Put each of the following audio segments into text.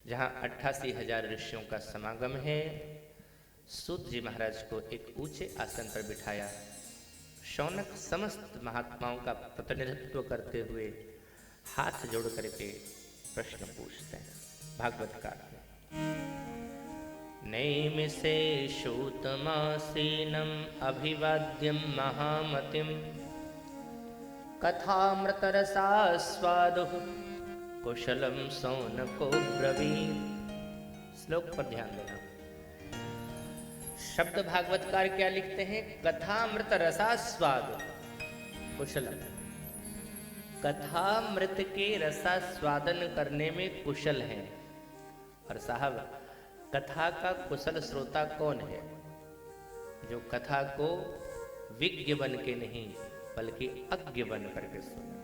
जहाँ 88,000 ऋषियों का समागम है। सूत जी महाराज को एक ऊंचे आसन पर बिठाया। शौनक समस्त महात्माओं का प्रतिनिधित्व करते हुए हाथ जोड़ करके प्रश्न पूछते हैं। भागवतकार नैमिषे शूतमासीनम अभिवाद्यम महामतिम कथामृतरसास्वादु कुशलम सौनको ब्रवीत। श्लोक पर ध्यान देना। शब्द भागवतकार क्या लिखते हैं? कथामृत रसास्वाद कुशलम। कथामृत के रसास्वादन करने में कुशल हैं। और साहब, कथा का कुशल श्रोता कौन है? जो कथा को विज्ञ बन के नहीं बल्कि अज्ञ बन करके सुने।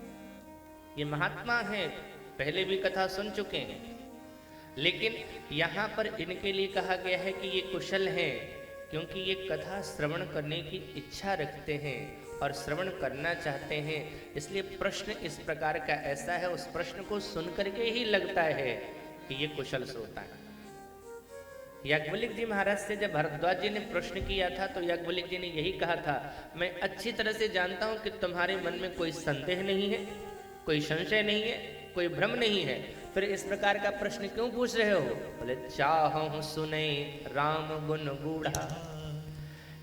ये महात्मा हैं, पहले भी कथा सुन चुके हैं, लेकिन यहाँ पर इनके लिए कहा गया है कि ये कुशल हैं क्योंकि ये कथा श्रवण करने की इच्छा रखते हैं और श्रवण करना चाहते हैं। इसलिए प्रश्न इस प्रकार का ऐसा है, उस प्रश्न को सुन करके ही लगता है कि ये कुशल श्रोता है। याज्ञवल्क्य जी महाराज से जब भरद्वाज जी ने प्रश्न किया था तो याज्ञवल्क्य जी ने यही कहा था, मैं अच्छी तरह से जानता हूं कि तुम्हारे मन में कोई संदेह नहीं है, कोई संशय नहीं है, कोई भ्रम नहीं है, फिर इस प्रकार का प्रश्न क्यों पूछ रहे हो? बोले चाहूं सुने राम गुण गूढ़ा,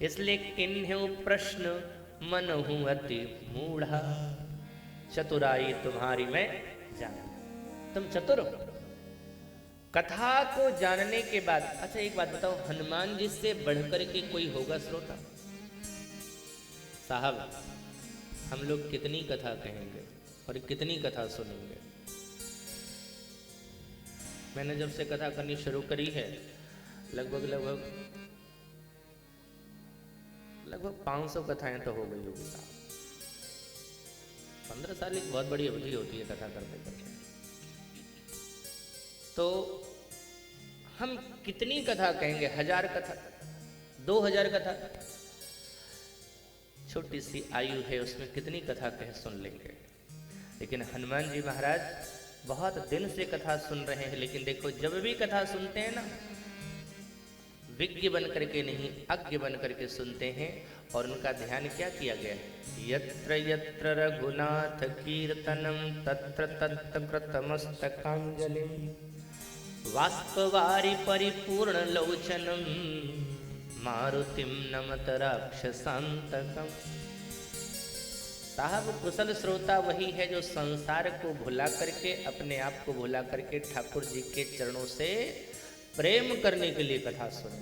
इसलिए किन्ह्यो प्रश्न मन हूं अति मूढ़ा। चतुराई तुम्हारी मैं जान। तुम चतुर हो। कथा को जानने के बाद, अच्छा एक बात बताओ, हनुमान जी से बढ़कर के कोई होगा श्रोता? साहब, हम लोग कितनी कथा कहेंगे और कितनी कथा सुनेंगे। मैंने जब से कथा करनी शुरू करी है लगभग 500 कथाएं तो हो गई होगी साहब। 15 साल एक बहुत बड़ी अवधि होती है कथा करते करते। तो हम कितनी कथा कहेंगे? 1000 कथा, 2000 कथा। छोटी सी आयु है, उसमें कितनी कथा कहे सुन लेंगे। लेकिन हनुमान जी महाराज बहुत दिन से कथा सुन रहे हैं, लेकिन देखो जब भी कथा सुनते हैं ना, विज्ञ बन करके नहीं अज्ञ बन करके सुनते हैं। और उनका ध्यान क्या किया गया है? यत्र यत्र रघुनाथ कीर्तनम तत्र तत्र कृतमस्तकांजलिम वाष्पवारि परिपूर्ण लोचनम मारुतिम नमत राक्षसांतकम। साहब, कुशल श्रोता वही है जो संसार को भुला करके, अपने आप को भुला करके ठाकुर जी के चरणों से प्रेम करने के लिए कथा सुने।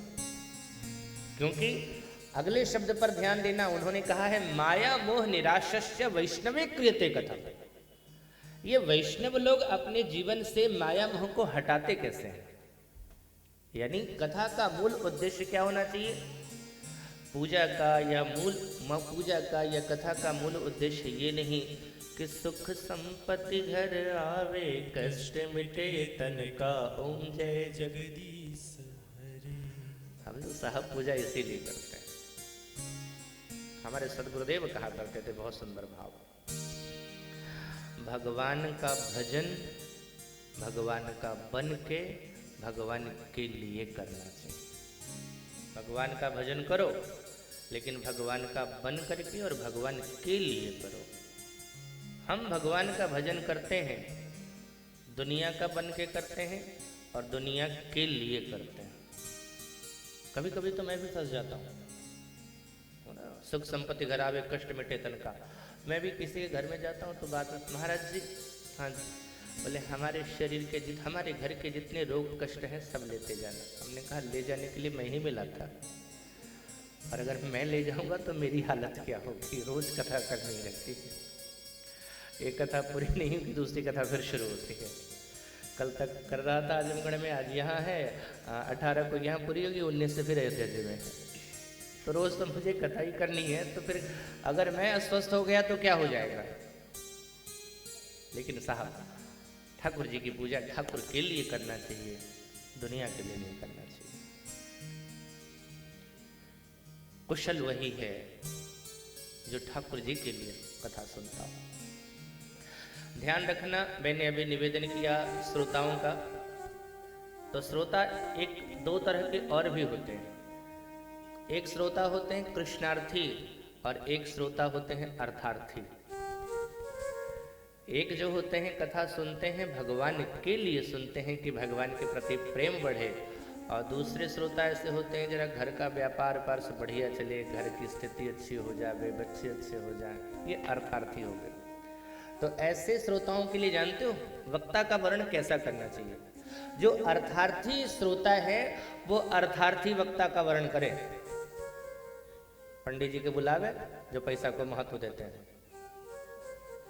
क्योंकि अगले शब्द पर ध्यान देना, उन्होंने कहा है माया मोह निराशस्य वैष्णवे क्रियते कथा। ये वैष्णव लोग अपने जीवन से माया मोह को हटाते कैसे हैं? यानी कथा का मूल उद्देश्य क्या होना चाहिए? पूजा का या कथा का मूल उद्देश्य ये नहीं कि सुख संपत्ति घर आवे, कष्ट मिटे तन का, ओम जय जगदीश हरे। हम लोग साहब पूजा इसीलिए करते हैं। हमारे सदगुरुदेव कहा करते थे, बहुत सुंदर भाव, भगवान का भजन भगवान का बन के भगवान के लिए करना चाहिए। भगवान का भजन करो, लेकिन भगवान का बन करके और भगवान के लिए करो। हम भगवान का भजन करते हैं, दुनिया का बन के करते हैं और दुनिया के लिए करते हैं। कभी कभी तो मैं भी फंस जाता हूँ। सुख संपत्ति घर आवे, कष्ट मिटे तन का। मैं भी किसी के घर में जाता हूँ तो बात, महाराज जी, हाँ जी, बोले हमारे शरीर के हमारे घर के जितने रोग कष्ट हैं सब लेते जाना। हमने कहा ले जाने के लिए मैं ही मिला था, और अगर मैं ले जाऊंगा तो मेरी हालत क्या होगी? रोज कथा करनी रहती है। एक कथा पूरी नहीं हुई, दूसरी कथा फिर शुरू होती है। कल तक कर रहा था आजमगढ़ में, आज यहाँ है, 18 को यहाँ पूरी होगी, 19 से फिर अयोध्या जी में है। तो रोज तो मुझे कथा ही करनी है, तो फिर अगर मैं अस्वस्थ हो गया तो क्या हो जाएगा? लेकिन साहब, ठाकुर जी की पूजा ठाकुर के लिए करना चाहिए, दुनिया के लिए नहीं करना चाहिए। कुशल वही है जो ठाकुर जी के लिए कथा सुनता हो। ध्यान रखना, मैंने अभी निवेदन किया श्रोताओं का तो श्रोता एक दो तरह के और भी होते हैं। एक श्रोता होते हैं कृष्णार्थी और एक श्रोता होते हैं अर्थार्थी। एक जो होते हैं कथा सुनते हैं भगवान के लिए सुनते हैं कि भगवान के प्रति प्रेम बढ़े, और दूसरे श्रोता ऐसे होते हैं जरा घर का व्यापार पार से बढ़िया चले, घर की स्थिति अच्छी हो जाए, बच्चे अच्छे हो जाए, ये अर्थार्थी हो गए। तो ऐसे श्रोताओं के लिए जानते हो वक्ता का वर्ण कैसा करना चाहिए? जो अर्थार्थी श्रोता है वो अर्थार्थी वक्ता का वर्ण करे। पंडित जी के बुलावे जो पैसा को महत्व देते हैं,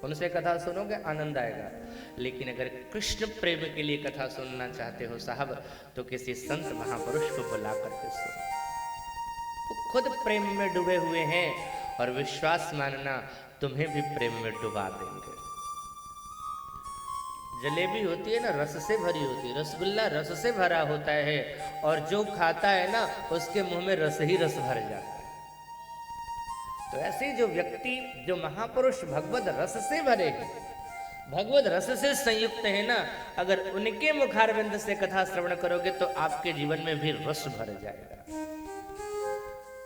उनसे कथा सुनोगे आनंद आएगा। लेकिन अगर कृष्ण प्रेम के लिए कथा सुनना चाहते हो साहब, तो किसी संत महापुरुष को बुला करके सुनो। वो खुद प्रेम में डूबे हुए हैं और विश्वास मानना तुम्हें भी प्रेम में डुबा देंगे। जलेबी होती है ना, रस से भरी होती है, रसगुल्ला रस से भरा होता है, और जो खाता है ना उसके मुंह में रस ही रस भर जाता है। तो ऐसे जो व्यक्ति, जो महापुरुष भगवत रस से भरे हैं, भगवत रस से संयुक्त है ना, अगर उनके मुखारविंद से कथा श्रवण करोगे तो आपके जीवन में भी रस भर जाएगा।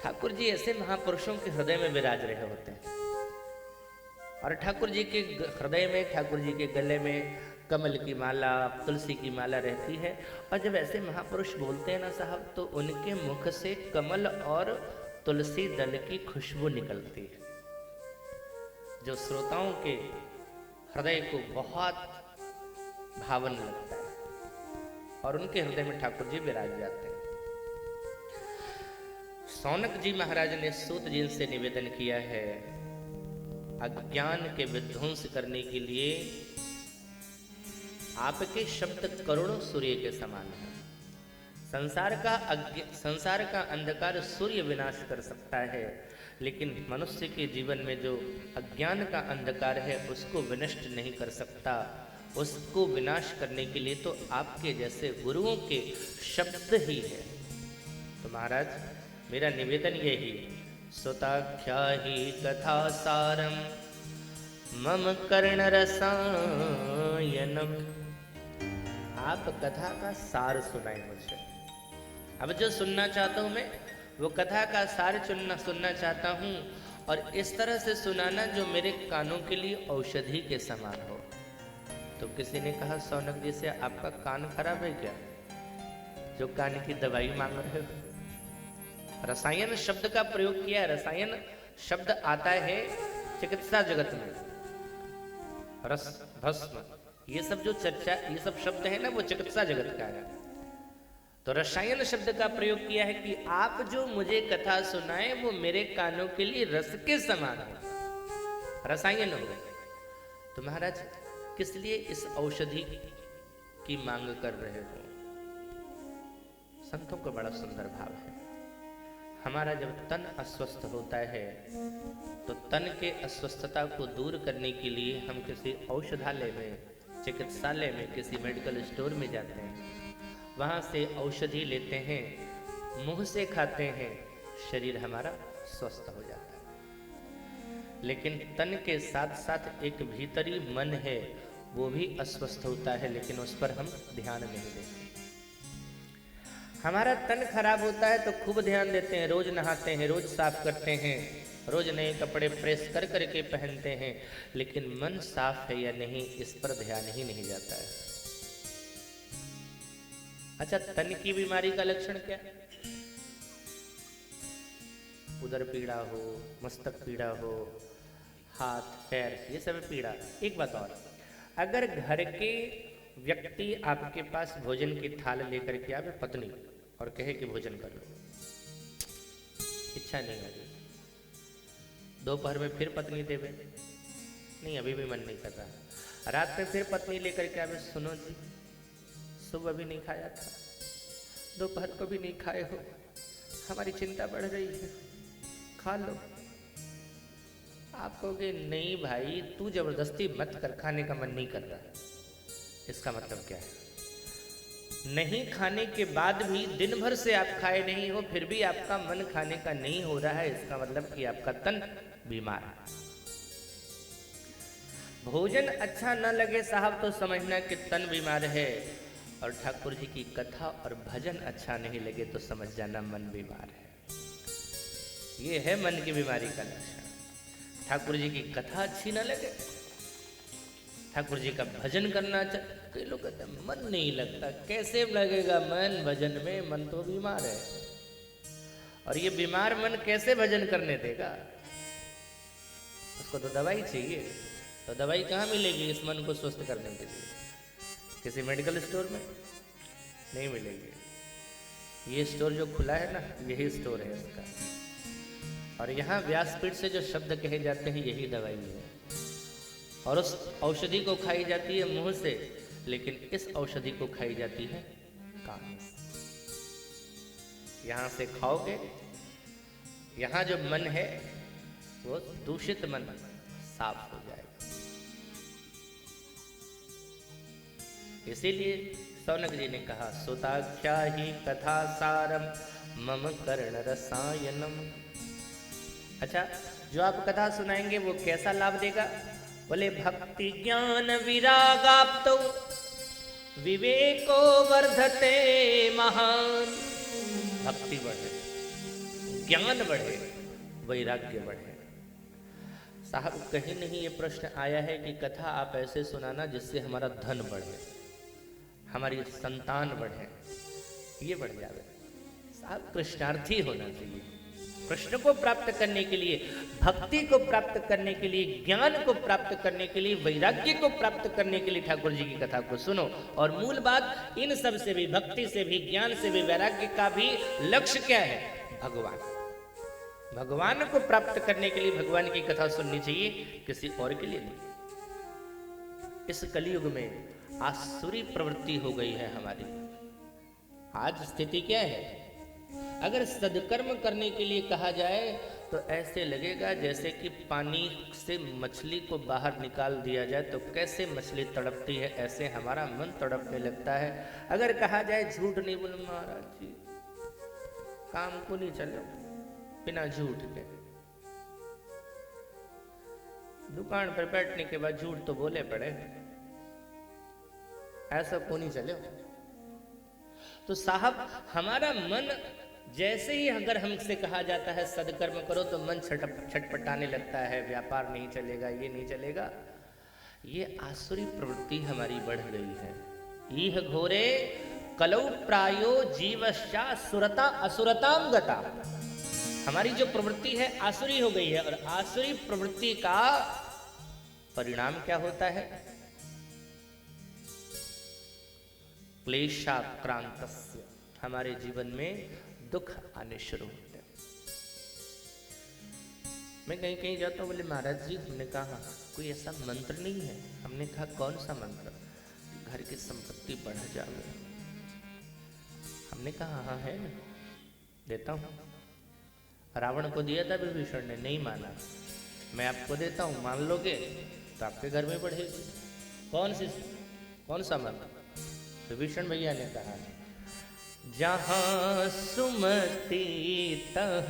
ठाकुर जी ऐसे महापुरुषों के हृदय में विराज रहे होते हैं, और ठाकुर जी के हृदय में, ठाकुर जी के गले में कमल की माला, तुलसी की माला रहती है। और जब ऐसे महापुरुष बोलते हैं ना साहब, तो उनके मुख से कमल और तुलसी दल की खुशबू निकलती है, जो श्रोताओं के हृदय को बहुत भावन लगता है, और उनके हृदय में ठाकुर जी विराज जाते हैं। सौनक जी महाराज ने सूत जी से निवेदन किया है, अज्ञान के विध्वंस करने के लिए आपके शब्द करोड़ों सूर्य के समान है। संसार का अंधकार सूर्य विनाश कर सकता है, लेकिन मनुष्य के जीवन में जो अज्ञान का अंधकार है उसको विनष्ट नहीं कर सकता। उसको विनाश करने के लिए तो आपके जैसे गुरुओं के शब्द ही है। तो महाराज मेरा निवेदन यही, सुताख्या ही कथा सारम मम कर्ण रसायनम। आप कथा का सार सुनाए मुझे। अब जो सुनना चाहता हूँ मैं, वो कथा का सार सुनना चाहता हूँ, और इस तरह से सुनाना जो मेरे कानों के लिए औषधि के समान हो। तो किसी ने कहा सौनक जी से, आपका कान खराब है क्या, जो कान की दवाई मांग रहे हो? रसायन शब्द का प्रयोग किया। रसायन शब्द आता है चिकित्सा जगत में, रस, भस्म, ये सब जो चर्चा, ये सब शब्द है ना, वो चिकित्सा जगत का है। तो रसायन शब्द का प्रयोग किया है कि आप जो मुझे कथा सुनाए वो मेरे कानों के लिए रस के समान हो, रसायन हो गए। तो महाराज किस लिए इस औषधि की मांग कर रहे हो? संतों का बड़ा सुंदर भाव है। हमारा जब तन अस्वस्थ होता है तो तन के अस्वस्थता को दूर करने के लिए हम किसी औषधालय में, चिकित्सालय में, किसी मेडिकल स्टोर में जाते हैं, वहाँ से औषधि लेते हैं, मुंह से खाते हैं, शरीर हमारा स्वस्थ हो जाता है। लेकिन तन के साथ साथ एक भीतरी मन है, वो भी अस्वस्थ होता है, लेकिन उस पर हम ध्यान नहीं देते। हमारा तन खराब होता है तो खूब ध्यान देते हैं, रोज नहाते हैं, रोज साफ करते हैं, रोज नए कपड़े प्रेस कर करके पहनते हैं, लेकिन मन साफ है या नहीं इस पर ध्यान ही नहीं जाता है। अच्छा, तन की बीमारी का लक्षण क्या है? उदर पीड़ा हो, मस्तक पीड़ा हो, हाथ पैर, ये सब पीड़ा। एक बात और, अगर घर के व्यक्ति आपके पास भोजन की थाल लेकर के आवे, पत्नी, और कहे कि भोजन कर लो, इच्छा नहीं है, दोपहर में फिर पत्नी देवे, नहीं अभी भी मन नहीं कर रहा, रात में फिर पत्नी लेकर के आवे, सुनो जी सुबह भी नहीं खाया था, दोपहर को भी नहीं खाए हो, हमारी चिंता बढ़ रही है, खा लो। आप कहोगे नहीं भाई तू जबरदस्ती मत कर, खाने का मन नहीं कर रहा। इसका मतलब क्या है? नहीं खाने के बाद भी दिन भर से आप खाए नहीं हो, फिर भी आपका मन खाने का नहीं हो रहा है, इसका मतलब कि आपका तन बीमार है। भोजन अच्छा न लगे साहब तो समझना कि तन बीमार है, और ठाकुर जी की कथा और भजन अच्छा नहीं लगे तो समझ जाना मन बीमार है। ये है मन की बीमारी का लक्षण। ठाकुर जी की कथा अच्छी ना लगे, ठाकुर जी का भजन करना अच्छा, कई लोग कहते हैं मन नहीं लगता। कैसे लगेगा मन भजन में? मन तो बीमार है, और ये बीमार मन कैसे भजन करने देगा? उसको तो दवाई चाहिए। तो दवाई कहाँ मिलेगी इस मन को स्वस्थ करने के लिए? किसी मेडिकल स्टोर में नहीं मिलेगी। ये स्टोर जो खुला है ना, यही स्टोर है इसका। और यहाँ व्यासपीठ से जो शब्द कहे जाते हैं यही दवाई है। और उस औषधि को खाई जाती है मुंह से, लेकिन इस औषधि को खाई जाती है कान से। यहाँ से खाओगे, यहाँ जो मन है वो दूषित मन साफ हो जाएगा। इसीलिए सौनक जी ने कहा सुताख्या ही कथा सारम मम कर्ण रसायनम। अच्छा, जो आप कथा सुनाएंगे वो कैसा लाभ देगा? बोले भक्ति ज्ञान विरागाप्तो विवेको वर्धते महान। भक्ति बढ़े, ज्ञान बढ़े, वैराग्य बढ़े। साहब कहीं नहीं ये प्रश्न आया है कि कथा आप ऐसे सुनाना जिससे हमारा धन बढ़े, हमारी संतान बढ़े, ये बढ़ जाए। साहब कृष्णार्थी होना चाहिए। कृष्ण को प्राप्त करने के लिए, भक्ति को प्राप्त करने के लिए, ज्ञान को प्राप्त करने के लिए, वैराग्य को प्राप्त करने के लिए ठाकुर जी की कथा को सुनो। और मूल बात, इन सब से भी, भक्ति से भी, ज्ञान से भी, वैराग्य का भी लक्ष्य क्या है? भगवान। भगवान को प्राप्त करने के लिए भगवान की कथा सुननी चाहिए, किसी और के लिए नहीं। इस कलयुग में आसुरी प्रवृत्ति हो गई है हमारी। आज स्थिति क्या है? अगर सदकर्म करने के लिए कहा जाए तो ऐसे लगेगा जैसे कि पानी से मछली को बाहर निकाल दिया जाए तो कैसे मछली तड़पती है, ऐसे हमारा मन तड़पने लगता है। अगर कहा जाए झूठ नहीं बोलो महाराज जी, काम को नहीं चलो बिना झूठ के, दुकान पर बैठने के बाद झूठ तो बोले पड़े, ऐसा को नहीं चले। तो साहब हमारा मन जैसे ही अगर हमसे कहा जाता है सदकर्म करो तो मन छटपटाने लगता है, व्यापार नहीं चलेगा, ये नहीं चलेगा। ये आसुरी प्रवृत्ति हमारी बढ़ गई है। यह घोरे कलौ प्रायो जीवश्चा सुरता असुरताम गता। हमारी जो प्रवृत्ति है आसुरी हो गई है, और आसुरी प्रवृत्ति का परिणाम क्या होता है? क्लेशाक्रांतस्य, हमारे जीवन में दुख आने शुरू होते हैं। मैं कहीं कहीं जाता हूँ, बोले महाराज जी हमने कहा कोई ऐसा मंत्र नहीं है? हमने कहा कौन सा मंत्र? घर की संपत्ति बढ़ जाए। हमने कहा हाँ है ना, देता हूँ। रावण को दिया था विभीषण ने, नहीं माना। मैं आपको देता हूँ, मान लोगे तो आपके घर में बढ़ेगी। कौन सा मंत्र? विभीषण भैया ने कहा जहाँ सुमति तह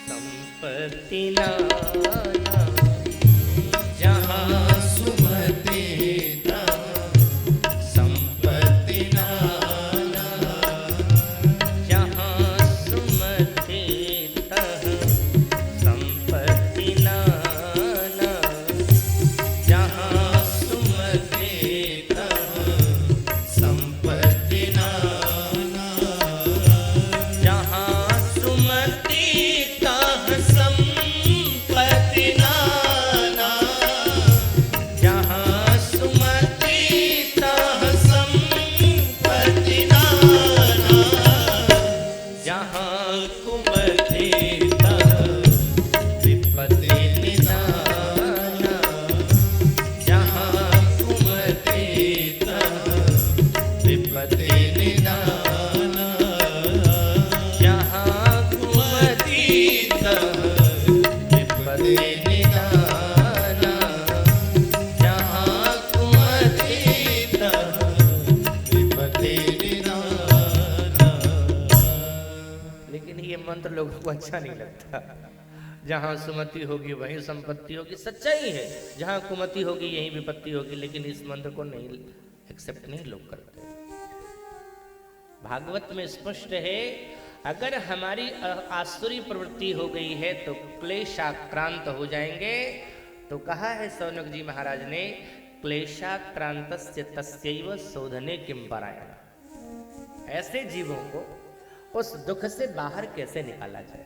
संपत्ति नाना, जहाँ सुमति तह संपत्ति नाना, जहाँ सुमति तह संपत्ति नाना, जहाँ सुमति तह संपत्ति नाना, मंत्र लोगों को अच्छा नहीं लगता। जहाँ सुमति होगी वहीं संपत्ति होगी, सच्चाई है। जहाँ कुमति होगी यहीं विपत्ति होगी, लेकिन इस मंत्र को नहीं एक्सेप्ट नहीं लोग करते। भागवत में स्पष्ट है, अगर हमारी आसुरी प्रवृत्ति हो गई है तो क्लेशाक्रांत हो जाएंगे। तो कहा है शौनक जी महाराज ने, क्लेशाक्रांतस्य तस्यैव शोधने किम परायण। ऐसे जीवों को उस दुख से बाहर कैसे निकाला जाए।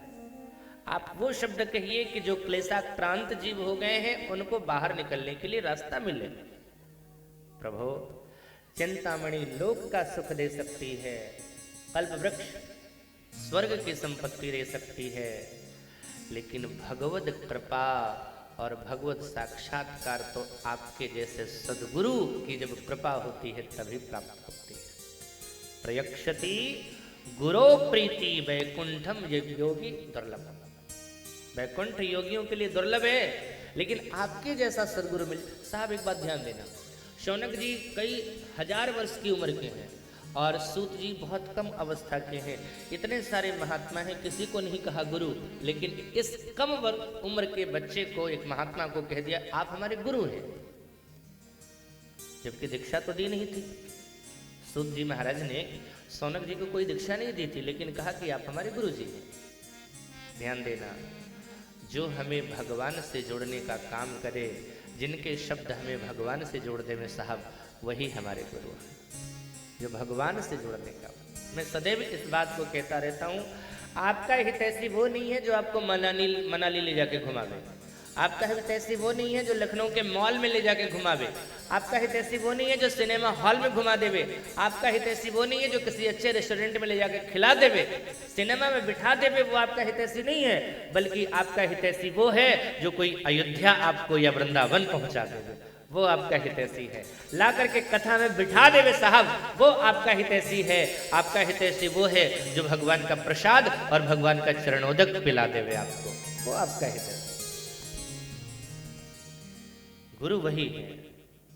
आप वो शब्द कहिए कि जो क्लेशाक्रांत जीव हो गए हैं उनको बाहर निकलने के लिए रास्ता मिले। प्रभु, चिंतामणि लोक का सुख दे सकती है, कल्प वृक्ष स्वर्ग की संपत्ति दे सकती है, लेकिन भगवत कृपा और भगवत साक्षात्कार तो आपके जैसे सद्गुरु की जब कृपा होती है तभी प्राप्त होती है। प्रयक्षति गुरो प्रीति वैकुंठम योगी दुर्लभम। वैकुंठ योगियों के लिए दुर्लभ है, लेकिन आपके जैसा सद्गुरु मिल। साहब एक बात ध्यान देना, शौनक जी कई हजार वर्ष की उम्र के हैं और सूत जी बहुत कम अवस्था के हैं। इतने सारे महात्मा हैं, किसी को नहीं कहा गुरु, लेकिन इस कम उम्र के बच्चे को, एक महात्मा को कह दिया आप हमारे गुरु हैं, जबकि दीक्षा तो दी नहीं थी। सूत जी महाराज ने शौनक जी को कोई दीक्षा नहीं दी थी, लेकिन कहा कि आप हमारे गुरु जी हैं। ध्यान देना, जो हमें भगवान से जोड़ने का काम करे, जिनके शब्द हमें भगवान से जोड़ दे में साहब, वही हमारे गुरु हैं, जो भगवान से जुड़ने का। मैं सदैव इस बात को कहता रहता हूँ, आपका हितैषी वो नहीं है जो आपको मनाली ले जाके घुमावे, आपका हितैषी वो नहीं है जो लखनऊ के मॉल में ले जाके घुमावे, आपका हितैषी वो नहीं है जो सिनेमा हॉल में घुमा देवे, आपका हितैषी वो नहीं है जो किसी अच्छे रेस्टोरेंट में ले जाके खिला देवे, सिनेमा में बिठा देवे, वो आपका हितैषी नहीं है। बल्कि आपका हितैषी वो है जो कोई अयोध्या आपको या वृंदावन पहुंचा देवे, वो आपका हितैषी है। ला करके कथा में बिठा देवे साहब, वो आपका हितैषी है। आपका हितैषी वो है जो भगवान का प्रसाद और भगवान का चरणोदक पिला देवे आपको, वो आपका हितैषी। गुरु वही है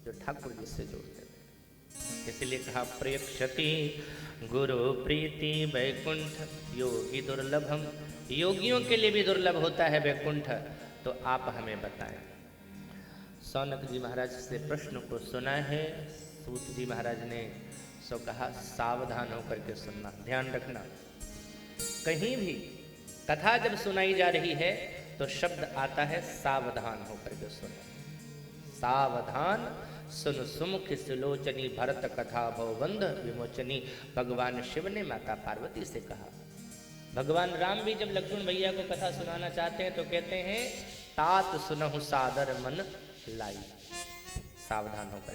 जो ठाकुर जी से जोड़ देते। इसलिए कहा प्रयक्षति गुरु प्रीति वैकुंठ योगी दुर्लभम। योगियों के लिए भी दुर्लभ होता है वैकुंठ, तो आप हमें बताएं। शौनक जी महाराज से प्रश्न को सुना है, सूत जी महाराज ने सो कहा सावधान होकर के सुनना, ध्यान रखना। कहीं भी कथा जब सुनाई जा रही है तो शब्द आता है सावधान होकर के सुनो। सावधान सुन सुमुख सुलोचनी भरत कथा भवबंध विमोचनी। भगवान शिव ने माता पार्वती से कहा। भगवान राम भी जब लक्ष्मण भैया को कथा सुनाना चाहते हैं तो कहते हैं तात सुनहु सादर मन लाई। सावधान होकर,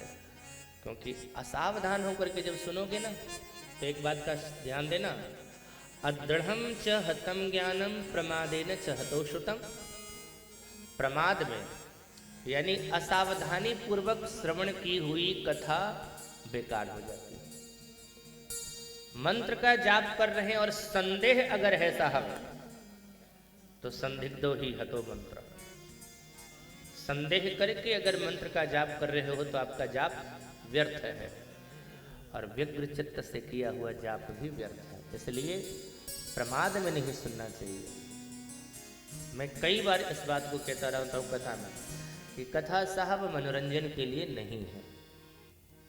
क्योंकि असावधान होकर के जब सुनोगे ना तो एक बात का ध्यान देना, अदृढ़म च हतम ज्ञानम प्रमादेन च हतो श्रुतम। प्रमाद में यानी असावधानी पूर्वक श्रवण की हुई कथा बेकार हो जाती है। मंत्र का जाप कर रहे हैं और संदेह अगर है साहब तो संदिग्धो ही हतो मंत्र। संदेह करके अगर मंत्र का जाप कर रहे हो तो आपका जाप व्यर्थ है, और व्यग्र चित्त से किया हुआ जाप भी व्यर्थ है। इसलिए प्रमाद में नहीं सुनना चाहिए। मैं कई बार इस बात को कहता रहता हूँ कथा में कि कथा साहब मनोरंजन के लिए नहीं है।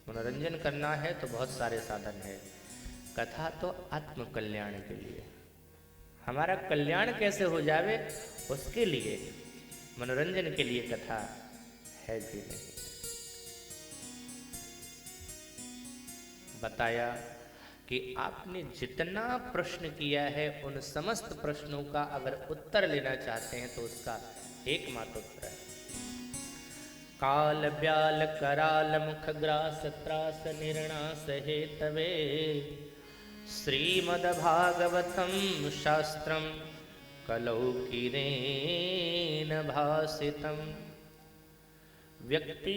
मनोरंजन करना है तो बहुत सारे साधन है, कथा तो आत्म कल्याण के लिए। हमारा कल्याण कैसे हो जावे उसके लिए, मनोरंजन के लिए कथा है भी नहीं। बताया कि आपने जितना प्रश्न किया है उन समस्त प्रश्नों का अगर उत्तर लेना चाहते हैं तो उसका एकमात्र उत्तर है काल ब्याल कराल मुख ग्रास त्रास निर्णास हेतवे श्रीमद्भागवतम शास्त्रम कलौ कीरेन भासितम। व्यक्ति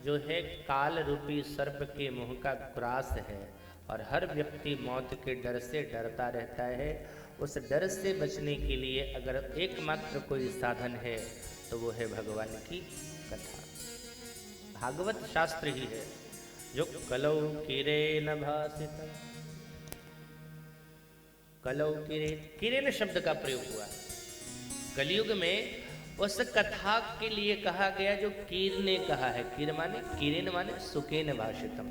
जो है काल रूपी सर्प के मुंह का ग्रास है, और हर व्यक्ति मौत के डर से डरता रहता है। उस डर से बचने के लिए अगर एकमात्र कोई साधन है तो वो है भगवान की कथा। भागवत शास्त्र ही है जो कलौ किरेन भासितम। कलौ किरेन शब्द का प्रयोग हुआ। कलयुग में उस कथा के लिए कहा गया जो कीर ने कहा है। कीर माने किरेन माने सुकेन भाषितम।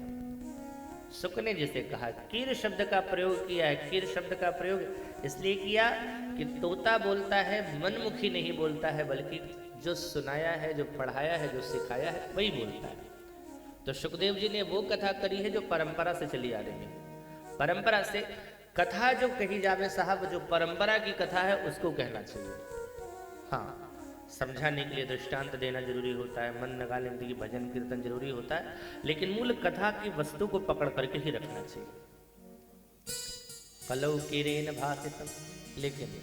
शुक ने जिसे कहा, कीर शब्द का प्रयोग किया है। कीर शब्द का प्रयोग इसलिए किया कि तोता बोलता है, मनमुखी नहीं बोलता है, बल्कि जो सुनाया है, जो पढ़ाया है, जो सिखाया है, वही बोलता है। तो सुखदेव जी ने वो कथा करी है जो परंपरा से चली आ रही है। परंपरा से कथा जो कही जावे साहब, जो परंपरा की कथा है उसको कहना चाहिए। हाँ, समझाने के लिए दृष्टांत देना जरूरी होता है, मन लगा लेने की भजन कीर्तन जरूरी होता है, लेकिन मूल कथा की वस्तु को पकड़ करके ही रखना चाहिए। कलौ किरेन भासितम, लेकिन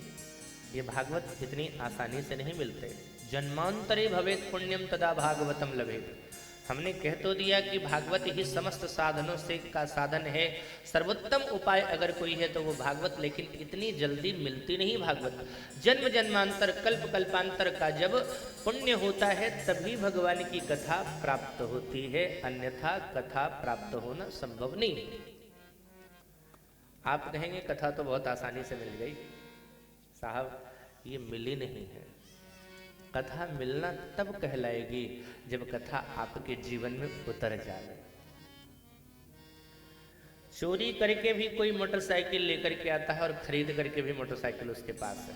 ये भागवत इतनी आसानी से नहीं मिलते। जन्मांतरे भवेत पुण्यम तदा भागवतम लभेत। हमने कह तो दिया कि भागवत ही समस्त साधनों से का साधन है, सर्वोत्तम उपाय अगर कोई है तो वो भागवत, लेकिन इतनी जल्दी मिलती नहीं भागवत। जन्म जन्मांतर कल्प कल्पांतर का जब पुण्य होता है तभी भगवान की कथा प्राप्त होती है, अन्यथा कथा प्राप्त होना संभव नहीं। आप कहेंगे कथा तो बहुत आसानी से मिल गई। साहब, ये मिली नहीं है। कथा मिलना तब कहलाएगी जब कथा आपके जीवन में उतर जाए। चोरी करके भी कोई मोटरसाइकिल लेकर के आता है और खरीद करके भी मोटरसाइकिल उसके पास है।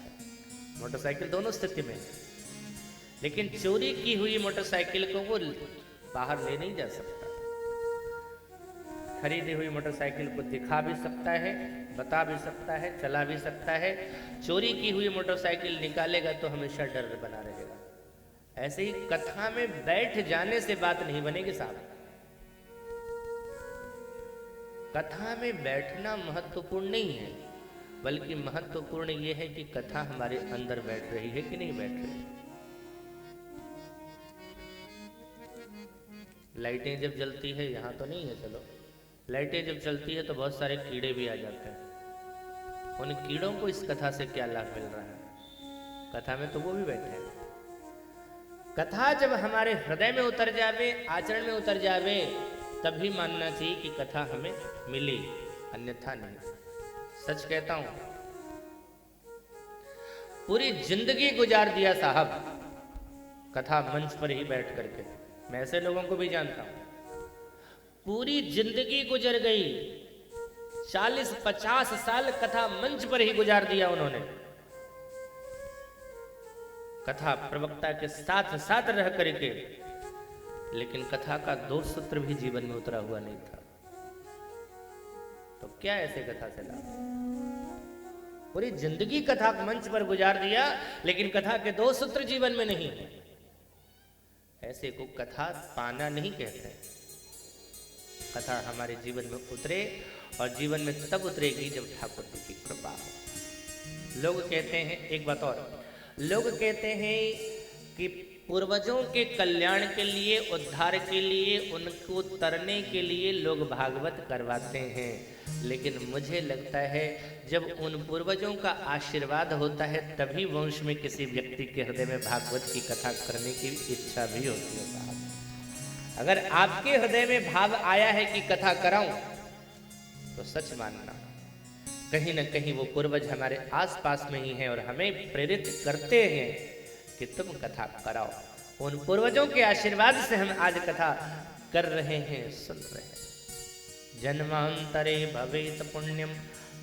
मोटरसाइकिल दोनों स्थिति में, लेकिन चोरी की हुई मोटरसाइकिल को वो बाहर ले नहीं जा सकता। खरीदी हुई मोटरसाइकिल को दिखा भी सकता है, बता भी सकता है, चला भी सकता है। चोरी की हुई मोटरसाइकिल निकालेगा तो हमेशा डर बना रहेगा। ऐसे ही कथा में बैठ जाने से बात नहीं बनेगी साहब। कथा में बैठना महत्वपूर्ण नहीं है, बल्कि महत्वपूर्ण यह है कि कथा हमारे अंदर बैठ रही है कि नहीं बैठ रही। लाइटें जब जलती है, यहां तो नहीं है, चलो, लाइटें जब चलती है तो बहुत सारे कीड़े भी आ जाते हैं। उन कीड़ों को इस कथा से क्या लाभ मिल रहा है? कथा में तो वो भी बैठे हैं। कथा जब हमारे हृदय में उतर जावे, आचरण में उतर जावे, तभी मानना चाहिए कि कथा हमें मिली, अन्यथा नहीं। सच कहता हूं, पूरी जिंदगी गुजार दिया साहब कथा मंच पर ही बैठ करके। मैं ऐसे लोगों को भी जानता हूं, पूरी जिंदगी गुजर गई, 40-50 साल कथा मंच पर ही गुजार दिया उन्होंने। कथा प्रवक्ता के साथ साथ रह करके, लेकिन कथा का 2 सूत्र भी जीवन में उतरा हुआ नहीं था। तो क्या ऐसे कथा से लाभ? पूरी जिंदगी कथा मंच पर गुजार दिया, लेकिन कथा के 2 सूत्र जीवन में नहीं है। ऐसे को कथा पाना नहीं कहते। कथा हमारे जीवन में उतरे, और जीवन में तब उतरेगी जब ठाकुर जी की कृपा हो। लोग कहते हैं, एक बात और, लोग कहते हैं कि पूर्वजों के कल्याण के लिए, उद्धार के लिए, उनको तरने के लिए लोग भागवत करवाते हैं। लेकिन मुझे लगता है जब उन पूर्वजों का आशीर्वाद होता है तभी वंश में किसी व्यक्ति के हृदय में भागवत की कथा करने की इच्छा भी होती है साहब। अगर आपके हृदय में भाव आया है कि कथा कराऊं, तो सच मानना कहीं ना कहीं वो पूर्वज हमारे आसपास में ही हैं और हमें प्रेरित करते हैं कि तुम कथा कराओ। उन पूर्वजों के आशीर्वाद से हम आज कथा कर रहे हैं, सुन रहे हैं। जन्मांतरे भवेत पुण्यम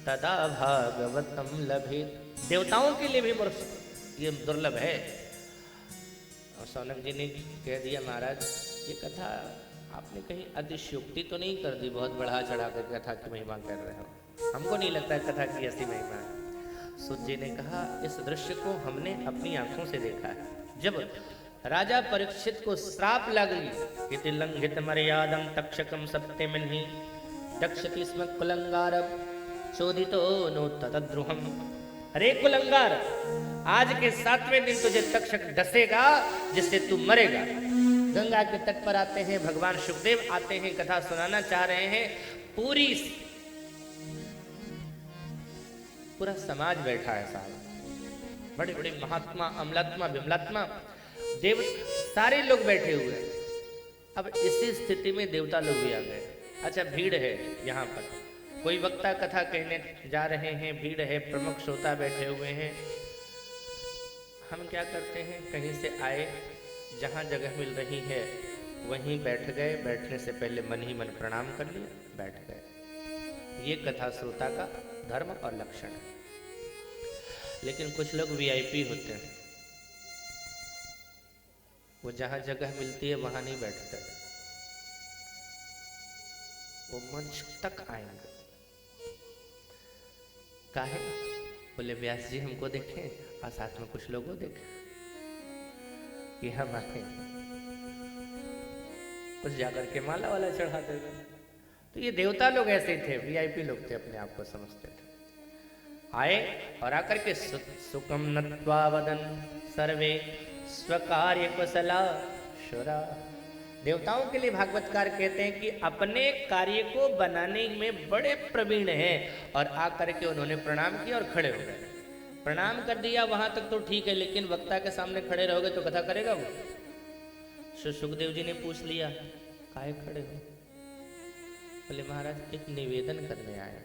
तदा भागवतम लभेत। देवताओं के लिए भी ये दुर्लभ है। और सौनक जी ने कह दिया, महाराज ये कथा आपने कहीं अतिशयोक्ति तो नहीं कर दी, बहुत बढ़ा चढ़ा कर कथा की महिमा कर रहे हो, हमको नहीं लगता है कथा की ऐसी महिमा है। सूत जी ने कहा, इस दृश्य को हमने अपनी आंखों से देखा है। जब राजा परीक्षित को श्राप लग गई, इति लंघित मर्यादम तक्षकम सत्यमिन्हि दक्षति स्म कुलंगारम चोदितो नो तद्रुहम। अरे कुलंगार, आज के 7वें दिन तुझे तक्षक डसेगा जिससे तू मरेगा। गंगा के तट पर आते हैं भगवान सुखदेव, आते हैं, कथा सुनाना चाह रहे हैं। पूरा समाज बैठा है साहब, बड़े बड़े महात्मा, अमलात्मा, विमलात्मा, देव, सारे लोग बैठे हुए हैं। अब इसी स्थिति में देवता लोग भी आ गए। अच्छा, भीड़ है यहाँ पर, कोई वक्ता कथा कहने जा रहे हैं, भीड़ है, प्रमुख श्रोता बैठे हुए हैं। हम क्या करते हैं, कहीं से आए, जहाँ जगह मिल रही है वहीं बैठ गए। बैठने से पहले मन ही मन प्रणाम कर लिया, बैठ गए। ये कथा श्रोता का धर्म और लक्षण है। लेकिन कुछ लोग वीआईपी होते हैं, वो जहां जगह मिलती है वहां नहीं बैठते, वो मंच तक आएंगे। काहे? बोले व्यास जी हमको देखें और साथ में कुछ लोगों देखें कि हम आए, कुछ जाकर के माला वाला चढ़ा देगा। तो ये देवता लोग ऐसे ही थे, वीआईपी लोग थे, अपने आप को समझते थे। आए और आकर के सुखम नत्वा वदन सर्वे स्वकार्य कुशला शुरा। देवताओं के लिए भागवतकार कहते हैं कि अपने कार्य को बनाने में बड़े प्रवीण हैं, और आकर के उन्होंने प्रणाम किया और खड़े हो गए। प्रणाम कर दिया वहां तक तो ठीक है, लेकिन वक्ता के सामने खड़े रहोगे तो कथा करेगा वो। सुखदेव जी ने पूछ लिया काहे खड़े हो? बोले महाराज एक निवेदन करने आए।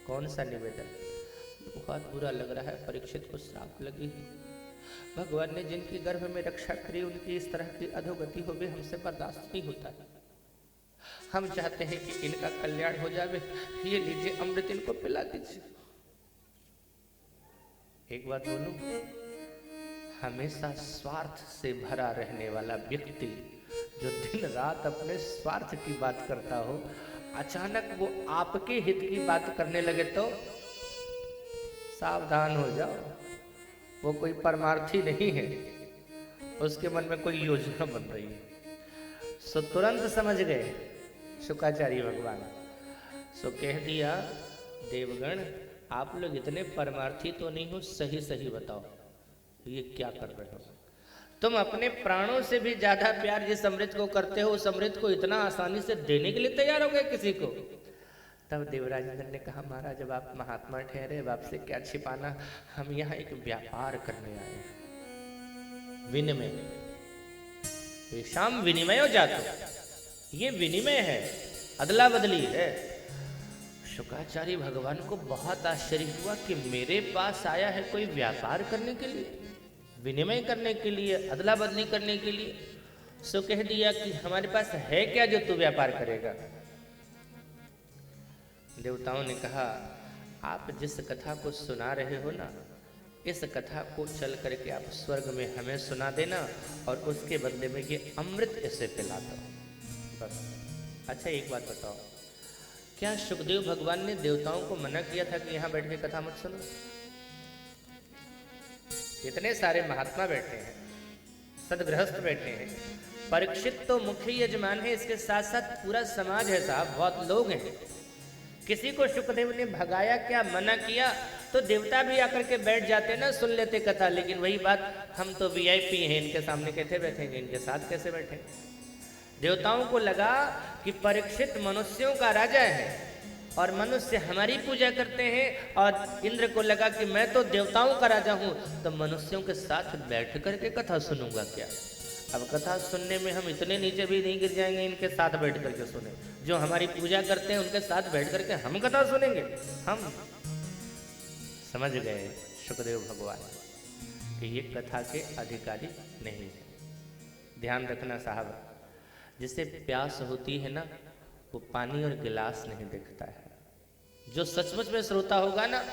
कौन सा निवेदन? बहुत बुरा लग रहा है, परीक्षित को श्राप लगी। भगवान ने जिनके गर्भ में रक्षा करी उनकी इस तरह की अधोगति हो गई, हमसे बर्दाश्त नहीं होता। हम चाहते हैं कि इनका कल्याण हो जावे, ये लीजिए अमृत इनको पिला दीजिए। एक बात बोलूं, हमेशा स्वार्थ से भरा रहने वाला व्यक्ति जो दिन रात अपने स्वार्थ की बात करता हो, अचानक वो आपके हित की बात करने लगे तो सावधान हो जाओ, वो कोई परमार्थी नहीं है, उसके मन में कोई योजना बन रही है। सो तुरंत समझ गए शुक्राचार्य भगवान। सो कह दिया देवगण आप लोग इतने परमार्थी तो नहीं हो, सही सही बताओ ये क्या कर रहे हो? तुम अपने प्राणों से भी ज्यादा प्यार जिस अमृत को करते हो, उस अमृत को इतना आसानी से देने के लिए तैयार हो गए किसी को? तब देवराज इंद्र ने कहा महाराज जब आप महात्मा ठहरे, अब आपसे क्या छिपाना, हम यहाँ एक व्यापार करने आए हैं, विनिमय। शाम विनिमय हो जाता, ये विनिमय है, अदला बदली है। शुक्राचार्य भगवान को बहुत आश्चर्य हुआ कि मेरे पास आया है कोई व्यापार करने के लिए, विनिमय करने के लिए, अदला बदली करने के लिए। सो कह दिया कि हमारे पास है क्या जो तू व्यापार करेगा? देवताओं ने कहा आप जिस कथा को सुना रहे हो ना, इस कथा को चल करके आप स्वर्ग में हमें सुना देना, और उसके बदले में ये अमृत इसे पिला दो बस। अच्छा एक बात बताओ, क्या सुखदेव भगवान ने देवताओं को मना किया था कि यहाँ बैठ के कथा मत सुनो? इतने सारे महात्मा बैठे हैं, सदगृहस्थ बैठे हैं, परीक्षित तो मुख्य यजमान है, इसके साथ साथ पूरा समाज है साहब, बहुत लोग हैं। किसी को सुखदेव ने भगाया क्या, मना किया तो देवता भी आकर के बैठ जाते ना, सुन लेते कथा। लेकिन वही बात, हम तो वीआईपी हैं, इनके सामने कैसे बैठेंगे, इनके साथ कैसे बैठेंगे? देवताओं को लगा कि परीक्षित मनुष्यों का राजा है और मनुष्य हमारी पूजा करते हैं, और इंद्र को लगा कि मैं तो देवताओं का राजा हूं, तो मनुष्यों के साथ बैठ करके कथा सुनूंगा क्या? अब कथा सुनने में हम इतने नीचे भी नहीं गिर जाएंगे, इनके साथ बैठ करके सुने। जो हमारी पूजा करते हैं उनके साथ बैठ करके हम कथा सुनेंगे? हम समझ गए सुखदेव भगवान कि ये कथा के अधिकारी नहीं है। ध्यान रखना साहब, जिसे प्यास होती है ना, वो पानी और गिलास नहीं देखता है। जो सचमुच में श्रोता होगा ना,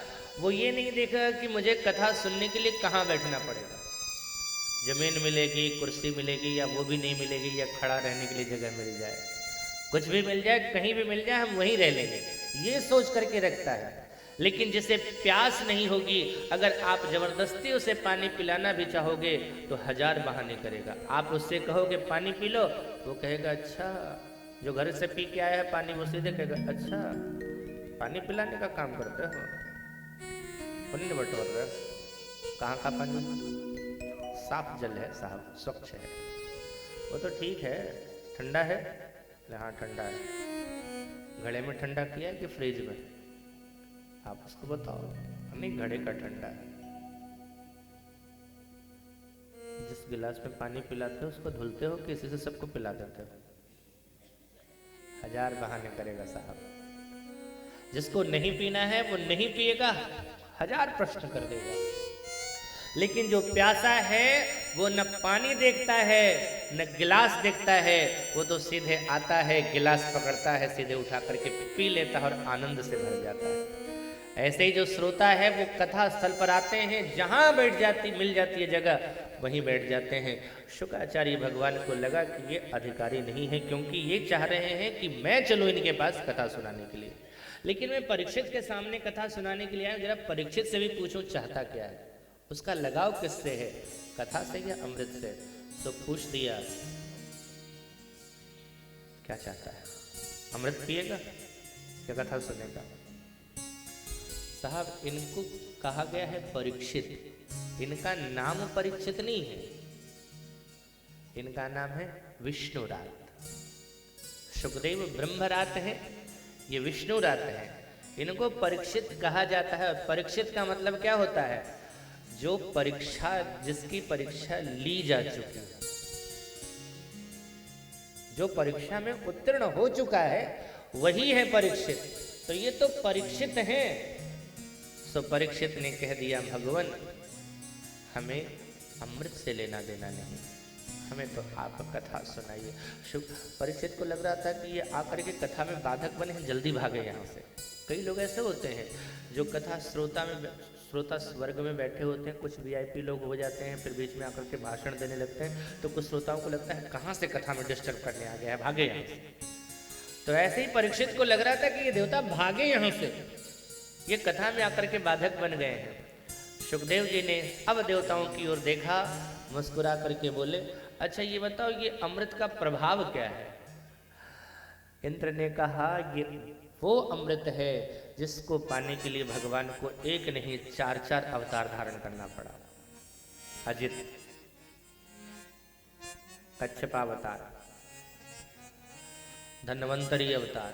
वो ये नहीं देखेगा कि मुझे कथा सुनने के लिए कहाँ बैठना पड़ेगा, जमीन मिलेगी, कुर्सी मिलेगी, या वो भी नहीं मिलेगी, या खड़ा रहने के लिए जगह मिल जाए, कुछ भी मिल जाए, कहीं भी मिल जाए, हम वहीं रह लेंगे, ये सोच करके रखता है। लेकिन जिसे प्यास नहीं होगी, अगर आप जबरदस्ती उसे पानी पिलाना भी चाहोगे तो 1000 बहाने करेगा। आप उससे कहोगे पानी पी लो, वो कहेगा अच्छा। जो घर से पी के आया है पानी, वो सीधे कहेगा अच्छा पानी पिलाने का काम करते हो, पुण्य बटोर रहे हो। कहाँ का पानी? साफ जल है साहब, स्वच्छ है। वो तो ठीक है, ठंडा है? हाँ ठंडा है। घड़े में ठंडा किया है कि फ्रिज में? आप उसको बताओ। नहीं, घड़े का ठंडा है। जिस गिलास में पानी पिलाते हो उसको धुलते हो कि इसी से सबको पिला देते हो? 1000 बहाने करेगा साहब। जिसको नहीं पीना है वो नहीं पिएगा, 1000 प्रश्न कर देगा। लेकिन जो प्यासा है वो न पानी देखता है न गिलास देखता है, वो तो सीधे आता है, गिलास पकड़ता है, सीधे उठा करके पी लेता है और आनंद से भर जाता है। ऐसे ही जो श्रोता है वो कथा स्थल पर आते हैं, जहां मिल जाती है जगह, वहीं बैठ जाते हैं। शुक्राचार्य भगवान को लगा कि ये अधिकारी नहीं है, क्योंकि ये चाह रहे हैं कि मैं चलूं इनके पास कथा सुनाने के लिए, लेकिन मैं परीक्षित के सामने कथा सुनाने के लिए आया। जरा परीक्षित से भी पूछूं चाहता क्या है, उसका लगाव किससे है, कथा से या अमृत से। तो पूछ दिया क्या चाहता है, अमृत पिएगा या कथा सुनेगा। साहब, इनको कहा गया है परीक्षित, इनका नाम परीक्षित नहीं है, इनका नाम है विष्णुरात। सुखदेव ब्रह्मरात है, ये विष्णुरात है। इनको परीक्षित कहा जाता है। और परीक्षित का मतलब क्या होता है, जो परीक्षा, जिसकी परीक्षा ली जा चुकी है, जो परीक्षा में उत्तीर्ण हो चुका है, वही है परीक्षित। तो ये तो परीक्षित हैं। सो परीक्षित ने कह दिया, भगवान हमें अमृत से लेना देना नहीं, हमें तो आप कथा सुनाइए। परीक्षित को लग रहा था कि ये आकर के कथा में बाधक बने हैं, जल्दी भागे यहाँ से। कई लोग ऐसे होते हैं जो कथा श्रोता वर्ग में बैठे होते हैं, कुछ वीआईपी लोग हो जाते हैं, फिर बीच में आकर के भाषण देने लगते हैं, तो कुछ श्रोताओं को लगता है कहाँ से कथा में डिस्टर्ब करने आ गया है, भागे यहाँ से। तो ऐसे ही परीक्षित को लग रहा था कि ये देवता भागे यहाँ से, ये कथा में आकर के बाधक बन गए हैं। सुखदेव जी ने अब देवताओं की ओर देखा, मुस्कुरा करके बोले, अच्छा ये बताओ, ये अमृत का प्रभाव क्या है। इंद्र ने कहा, ये वो अमृत है जिसको पाने के लिए भगवान को एक नहीं 4 अवतार धारण करना पड़ा। अजित, कच्छपावतार, धन्वंतरी अवतार,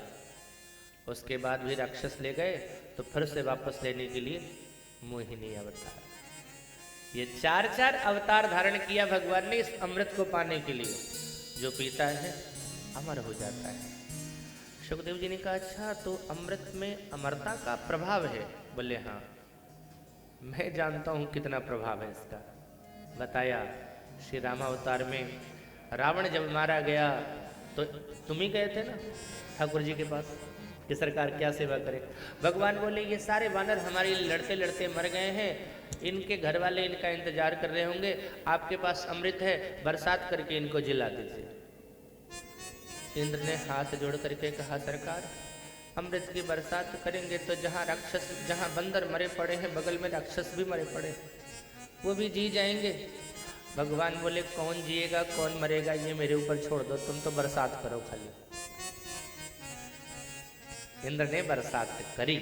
उसके बाद भी राक्षस ले गए, तो फिर से वापस लेने के लिए मोहिनी अवतार। ये 4 अवतार धारण किया भगवान ने इस अमृत को पाने के लिए। जो पीता है अमर हो जाता है। सुखदेव जी ने कहा, अच्छा तो अमृत में अमरता का प्रभाव है। बोले हाँ, मैं जानता हूं कितना प्रभाव है इसका। बताया, श्री रामावतार में रावण जब मारा गया तो तुम ही गए थे ना ठाकुर जी के पास कि सरकार क्या सेवा करे। भगवान बोले, ये सारे वानर हमारे लड़ते लड़ते मर गए हैं, इनके घर वाले इनका इंतजार कर रहे होंगे, आपके पास अमृत है, बरसात करके इनको जिला दीजिए। इंद्र ने हाथ जोड़ करके कहा, सरकार अमृत की बरसात करेंगे तो जहाँ बंदर मरे पड़े हैं, बगल में राक्षस भी मरे पड़े, वो भी जी जाएंगे। भगवान बोले, कौन जिएगा कौन मरेगा ये मेरे ऊपर छोड़ दो, तुम तो बरसात करो खाली। इंद्र ने बरसात करी।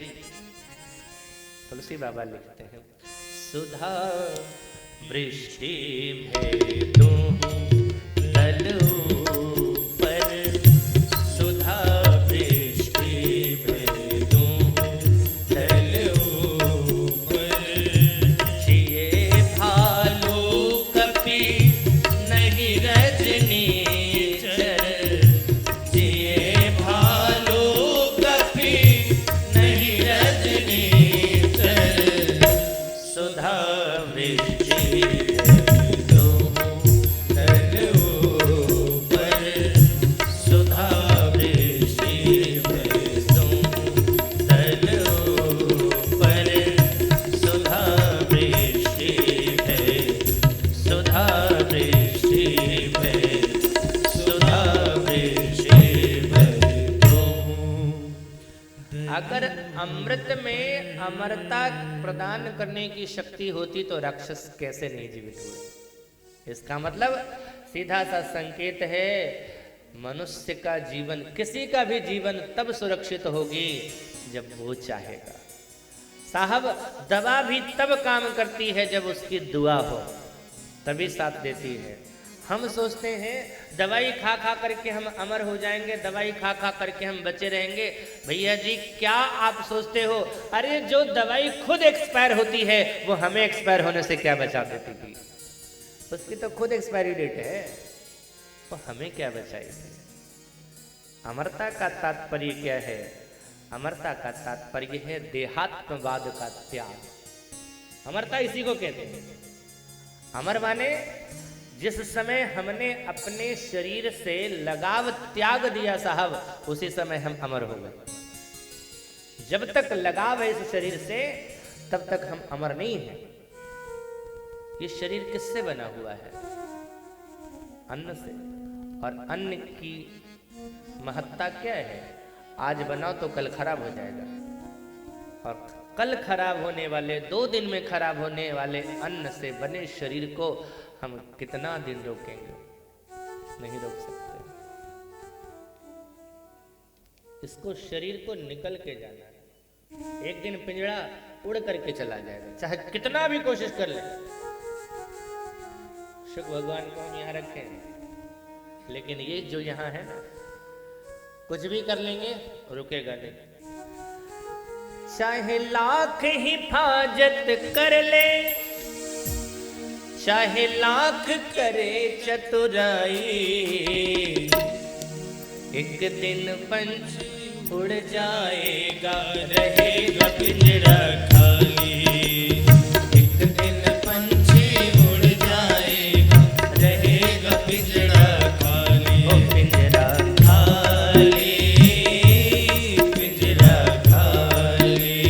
तुलसी बाबा लिखते हैं, सुधा वृष्टि भेदू तल पर, सुधा वृष्टि भेदू तल पर, जिए भालू कपि नहीं रजनी चर, जिए भालू कपि नहीं रजनी चर, सुधा वृष्टि भेदू तल पर, सुधा वृष्टि भेदू तल पर, सुधा वृष्टि भेद, सुधा वृष्टि भेद, सुधा वृष्टि भेदू। अगर अमृत में अमरता प्रदान करने की शक्ति होती तो राक्षस कैसे नहीं जीवित हुए। इसका मतलब सीधा सा संकेत है, मनुष्य का जीवन, किसी का भी जीवन तब सुरक्षित होगी जब वो चाहेगा। साहब, दवा भी तब काम करती है जब उसकी दुआ हो, तभी साथ देती है। हम सोचते हैं दवाई खा खा करके हम अमर हो जाएंगे, दवाई खा खा करके हम बचे रहेंगे। भैया जी, क्या आप सोचते हो, अरे जो दवाई खुद एक्सपायर होती है वो हमें एक्सपायर होने से क्या बचा देती थी, उसकी तो खुद एक्सपायरी डेट है, वो हमें क्या बचाएगी। अमरता का तात्पर्य क्या है? अमरता का तात्पर्य है देहात्मवाद का त्याग। अमरता इसी को कहते हैं। अमर माने जिस समय हमने अपने शरीर से लगाव त्याग दिया साहब, उसी समय हम अमर हो गए। जब तक लगाव है इस शरीर से, तब तक हम अमर नहीं हैं। ये शरीर किससे बना हुआ है? अन्न से। और अन्न की महत्ता क्या है? आज बनाओ तो कल खराब हो जाएगा, और कल खराब होने वाले, 2 दिन में खराब होने वाले अन्न से बने शरीर को हम कितना दिन रोकेंगे? नहीं रोक सकते। इसको, शरीर को निकल के जाना है। एक दिन पिंजड़ा उड़ करके चला जाएगा, चाहे कितना भी कोशिश कर ले। शुक्र भगवान को हम यहाँ रखें, लेकिन ये जो यहाँ है ना, कुछ भी कर लेंगे रुकेगा नहीं। चाहे लाख हिफाजत कर ले, चाहे लाख करे चतुराई, एक दिन पंछ उड़ जाएगा, रहेगा पिंजरा खाली। एक दिन पंछी उड़ जाएगा, रहेगा पिंजरा खाली। ओ पिंजरा खाली, पिंजरा खाली,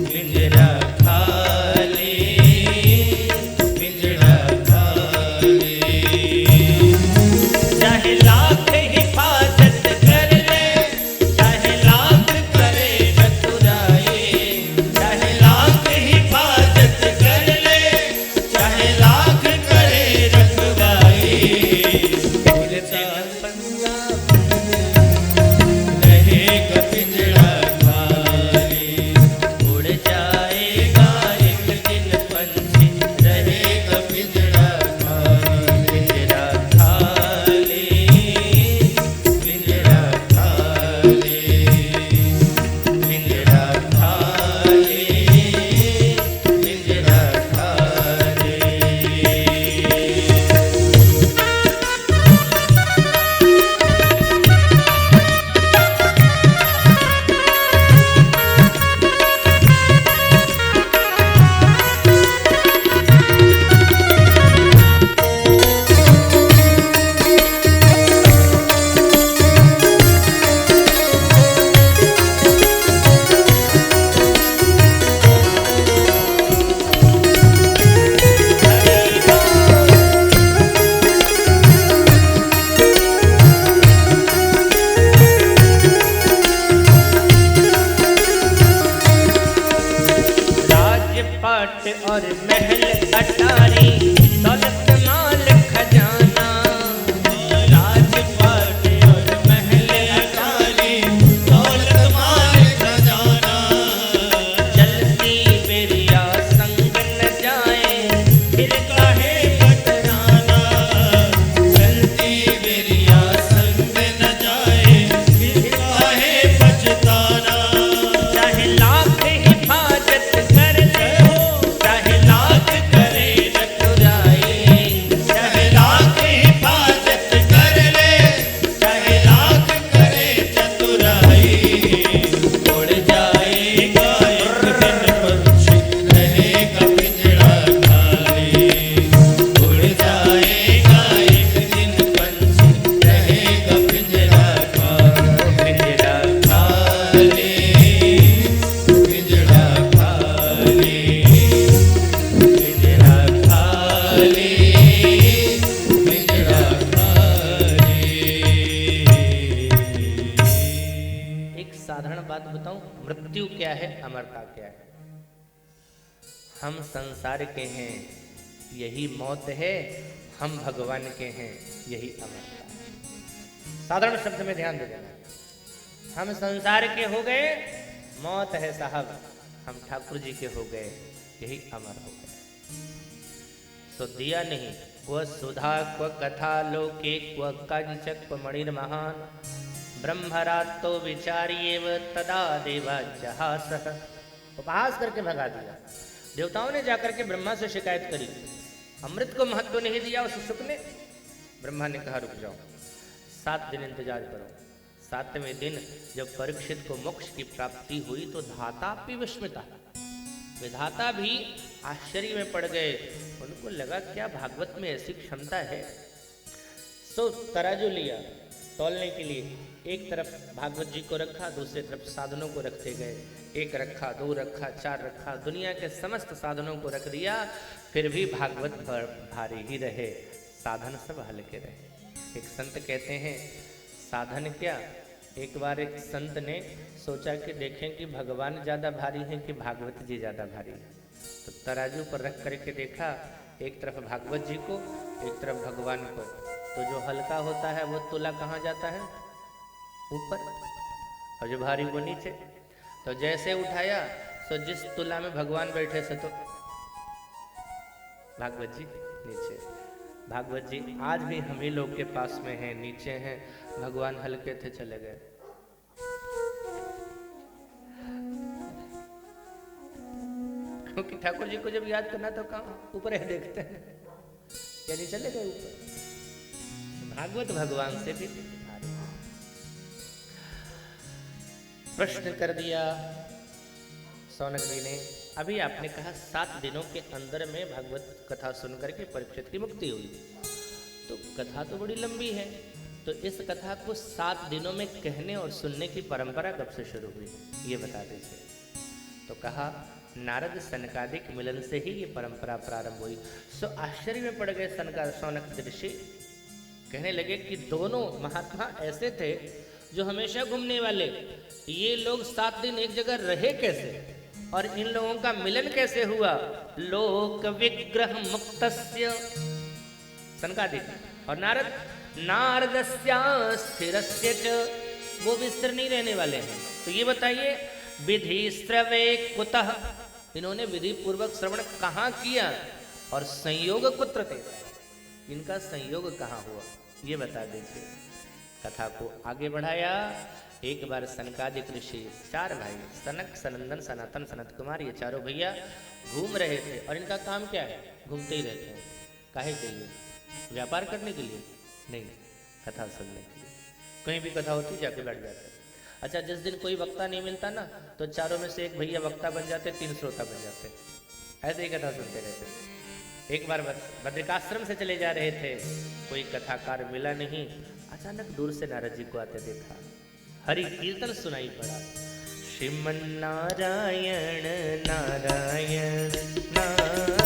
पिंजरा खाली, पिंजरा खाली। चाहे लाख हिफाजत कर ले, चाहे लाख करे चतुराई, चाहे लाख हिफाजत कर ले, चाहे लाख करे रखवाई, रहेगा पिंजरा खाली। उड़ जाएगा एक दिन पंछी, रहेगा पिंजरा खाली। पिंजरा खाली, पिंजरा खाली, पिंजरा खाली, पिंजरा खाली। राजपाट और महल अटारी, दौलत माल खजाना। राजपाट और महल अटारी, दौलत माल खजाना। चलती बेरिया संग न जाए, फिर काहे कतराना। चलती बेरिया संग न जाए, फिर काहे पछताना। चाहे लाख हिफाजत कर ले, चाहे लाख करे चतुराई, चाहे लाख हिफाजत कर ले, चाहे लाख करे चतुराई। उड़ जाएगा एक दिन पंछी, रहेगा पिंजरा खाली। उड़ जाएगा एक दिन पंछी, रहेगा पिंजरा खाली। पिंजरा खाली, पिंजरा खाली, पिंजरा खाली, पिंजरा खाली। एक साधारण बात बताऊं, मृत्यु क्या है, अमरता क्या है? हम संसार के हैं, यही मौत है। हम भगवान के हैं, यही अमरता है। साधारण शब्द में ध्यान दे देना। हम संसार के हो गए, मौत है साहब। हम ठाकुर जी के हो गए, यही अमर हो गए। तो दिया नहीं, क्व सुधा क्व कथा लोके क्व कंचक क्व मणिर महान, ब्रह्मरातो विचार्येव तदा देवा जहासः। उपहास करके भगा दिया। देवताओं ने जाकर के ब्रह्मा से शिकायत करी, अमृत को महत्व नहीं दिया उस शुक ने। ब्रह्मा ने कहा रुक जाओ, 7 दिन इंतजार करो। 7वें दिन जब परीक्षित को मोक्ष की प्राप्ति हुई तो धाता भी विस्मिता, विधाता भी आश्चर्य में पड़ गए। उनको लगा क्या भागवत में ऐसी क्षमता है। सो तराजू लिया तौलने के लिए, एक तरफ भागवत जी को रखा, दूसरी तरफ साधनों को रखते गए। एक रखा, दो रखा, चार रखा, दुनिया के समस्त साधनों को रख दिया, फिर भी भागवत पर भारी ही रहे, साधन सब हल्के रहे। एक संत कहते हैं साधन क्या, एक बार एक संत ने सोचा कि देखें कि भगवान ज़्यादा भारी हैं कि भागवत जी ज़्यादा भारी है। तो तराजू पर रख करके देखा, एक तरफ भागवत जी को, एक तरफ भगवान को। तो जो हल्का होता है वो तुला कहाँ जाता है, ऊपर, और जो भारी वो नीचे। तो जैसे उठाया तो जिस तुला में भगवान बैठे से तो भागवत जी नीचे। भागवत जी आज भी हम ही लोग के पास में हैं, नीचे हैं, भगवान हल्के थे चले गए। क्योंकि ठाकुर जी को जब याद करना तो कहाँ ऊपर है देखते हैं, यानी चले गए ऊपर। भागवत भगवान से भी भारी। प्रश्न कर दिया सौनक जी ने, अभी आपने कहा 7 दिनों के अंदर में भागवत कथा सुनकर के परीक्षित की मुक्ति हुई, तो कथा तो बड़ी लंबी है, तो इस कथा को 7 दिनों में कहने और सुनने की परंपरा कब से शुरू हुई, ये बता दीजिए। तो कहा नारद सनकादिक मिलन से ही ये परंपरा प्रारंभ हुई। सो आश्चर्य में पड़ गए सौनक ऋषि, कहने लगे कि दोनों महात्मा ऐसे थे जो हमेशा घूमने वाले, ये लोग 7 दिन एक जगह रहे कैसे, और इन लोगों का मिलन कैसे हुआ। लोक विग्रह मुक्तस्य सनकादिक और नारद, नारदस्या स्थिरस्य च, वो भी स्थिर नहीं रहने वाले हैं। तो ये बताइए विधि श्रवे कुतः, इन्होंने विधि पूर्वक श्रवण कहाँ किया, और संयोग कुत्र थे, इनका संयोग कहाँ हुआ, ये बता दीजिए। कथा को आगे बढ़ाया। एक बार सनकादिक ऋषि 4 भाई सनक, सनंदन, सनातन, सनत कुमार, ये चारों भैया घूम रहे थे। और इनका काम क्या है, घूमते ही रहते हैं। काहे के लिए, व्यापार करने के लिए नहीं, कथा सुनने के लिए। कहीं भी कथा होती जाके बैठ जाते। अच्छा, जिस दिन कोई वक्ता नहीं मिलता ना, तो चारों में से एक भैया वक्ता बन जाते, 3 श्रोता बन जाते, ऐसे ही कथा सुनते रहते। एक बार बद्रिकाश्रम से चले जा रहे थे, कोई कथाकार मिला नहीं, अचानक दूर से नारद जी को आते देखा, हरि कीर्तन सुनाई पड़ा, श्रीमन नारायण नारायण नारायण।